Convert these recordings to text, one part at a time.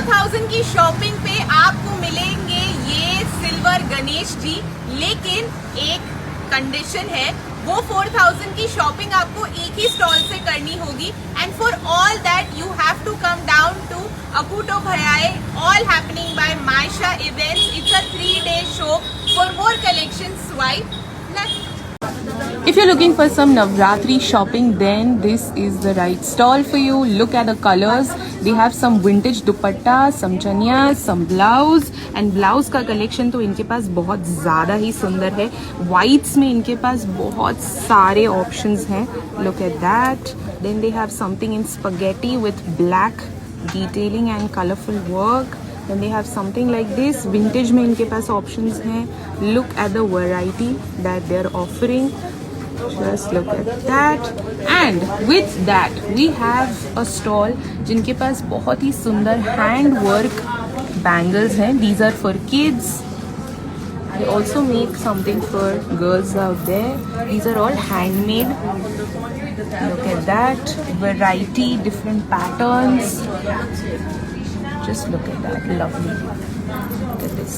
4000 की शॉपिंग पे आपको मिलेंगे ये सिल्वर गणेश जी, लेकिन एक कंडीशन है, वो 4000 की शॉपिंग आपको एक ही स्टॉल से करनी होगी। And for all that you have to come down to अकूटो भयाए, all happening by Maysha events. It's a 3-day show. For more collections, swipe left. If you're looking for some Navratri shopping, then this is the right stall for you. Look at the colors. They have some vintage dupatta, some chanias, some blouse, and blouse का collection तो इनके पास बहुत ज़्यादा ही सुंदर है। Whites में इनके पास बहुत सारे options हैं। Look at that. Then they have something in spaghetti with black detailing and colorful work. Then they have something like this. Vintage में इनके पास options हैं। Look at the variety that they're offering. Just look at that. And with that we have a stall जिनके पास बहुत ही सुंदर hand work bangles हैं. These are for kids. They also make something for girls out there. These are all handmade. Look at that. Variety, different patterns. Just look at that. Lovely. Look at this.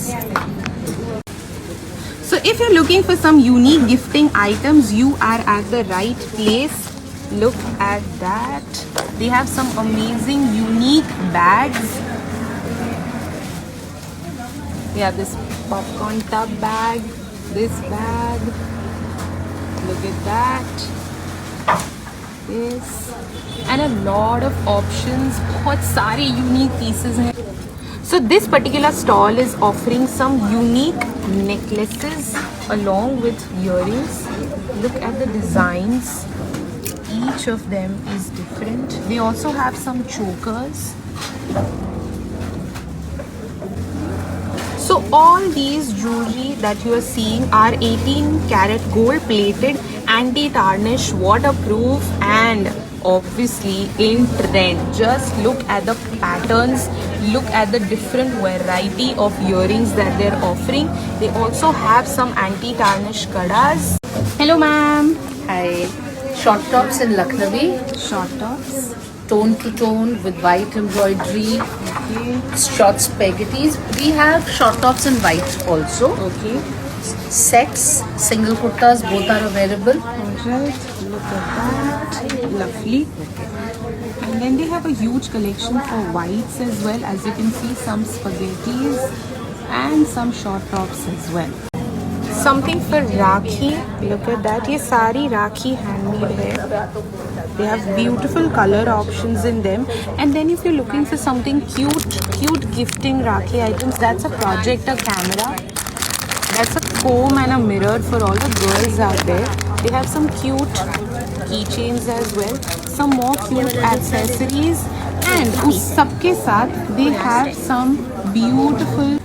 So if you're looking for some unique gifting items, you are at the right place. Look at that. They have some amazing unique bags. We have this popcorn tub bag, this bag. Look at that. This. And a lot of options. बहुत सारे unique pieces हैं. So this particular stall is offering some unique necklaces along with earrings. Look at the designs. Each of them is different. They also have some chokers. So all these jewelry that you are seeing are 18 karat gold plated, anti-tarnish, waterproof, and obviously in trend. Just look at the patterns, look at the different variety of earrings that they're offering. They also have some anti-tarnish kadas. Hello ma'am. Hi. Short tops in Lucknowi. Short tops. Tone to tone with white embroidery. Okay. Short spaghettis. We have short tops in white also. Okay. Sets, single kurtas, both are available. Alright. Look at that. Lovely. And then they have a huge collection for whites as well. As you can see, some spaghettis and some short tops as well. Something for Rakhi. Look at that. ये सारी Rakhi handmade है. They have beautiful color options in them. And then if you're looking for something cute gifting Rakhi items, that's a projector camera. That's a comb and a mirror for all the girls out there. They have some cute keychains as well. Some more cute accessories. And उस सबके साथ they have some beautiful.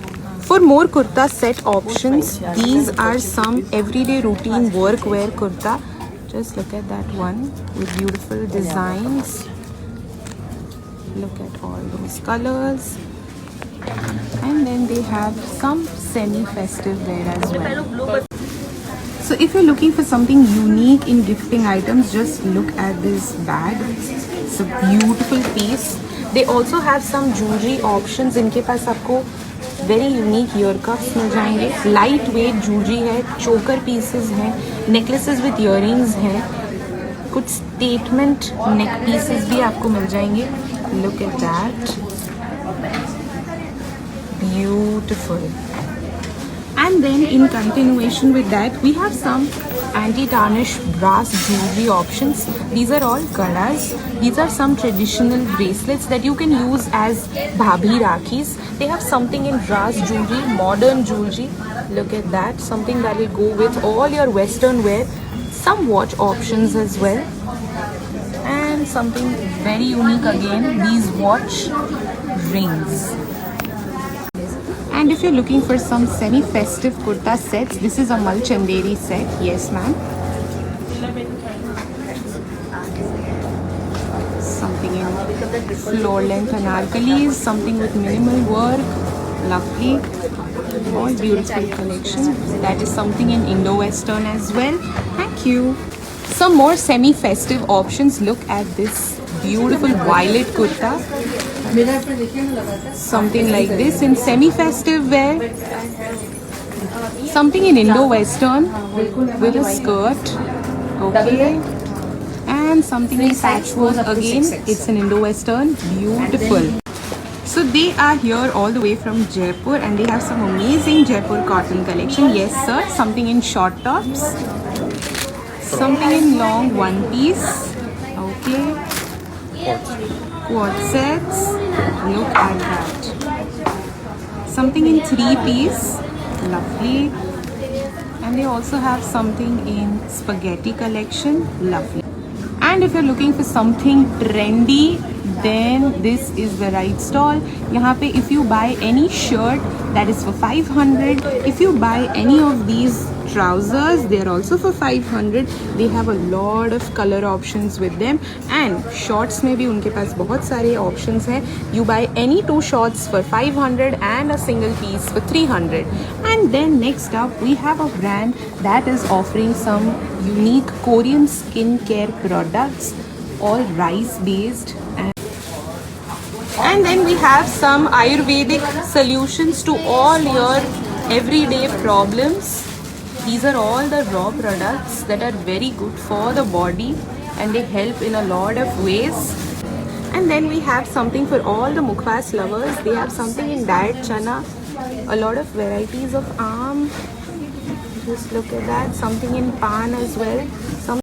For more kurta set options, these are some everyday routine workwear kurta. Just look at that one with beautiful designs. Look at all those colors. And then they have some semi-festive wear as well. So if you're looking for something unique in gifting items, just look at this bag. It's a beautiful piece. They also have some jewelry options. इनके पास आपको very unique ear cuffs मिल जाएंगे. Light weight jewelry है, choker pieces हैं, necklaces with earrings हैं, कुछ statement neck pieces भी आपको मिल जाएंगे. Look at that. Beautiful. And then in continuation with that, we have some anti-tarnish brass jewelry options. These are all kadas. These are some traditional bracelets that you can use as bhabhi rakhis. They have something in brass jewelry, modern jewelry. Look at that. Something that will go with all your western wear. Some watch options as well. And something very unique again, these watch rings. And if you're looking for some semi-festive kurta sets, this is a Mal Chanderi set. Yes, ma'am. Something in floor length anarkalis, something with minimal work. Lovely. All beautiful collection. That is something in Indo-Western as well. Thank you. Some more semi-festive options. Look at this beautiful violet kurta. Something like this in semi-festive wear. Something in Indo-Western with a skirt. Okay. And something in patchwork again. It's an Indo-Western. Beautiful. So they are here all the way from Jaipur and they have some amazing Jaipur cotton collection. Yes sir, something in short tops, something in long one piece, okay, quad sets, look at that, something in three piece, lovely, and they also have something in spaghetti collection, lovely. And if you're looking for something trendy, then this is the right stall. यहाँ पे if you buy any shirt, that is for 500. If you buy any of these trousers, they are also for 500. They have a lot of color options with them. And shorts में भी उनके पास बहुत सारे options हैं. You buy any two shorts for 500 and a single piece for 300. And then next up, we have a brand that is offering some unique Korean skincare products, all rice based. And then we have some Ayurvedic solutions to all your everyday problems. These are all the raw products that are very good for the body and they help in a lot of ways. And then we have something for all the Mukhwas lovers. They have something in diet chana, a lot of varieties of just look at that, something in pan as well.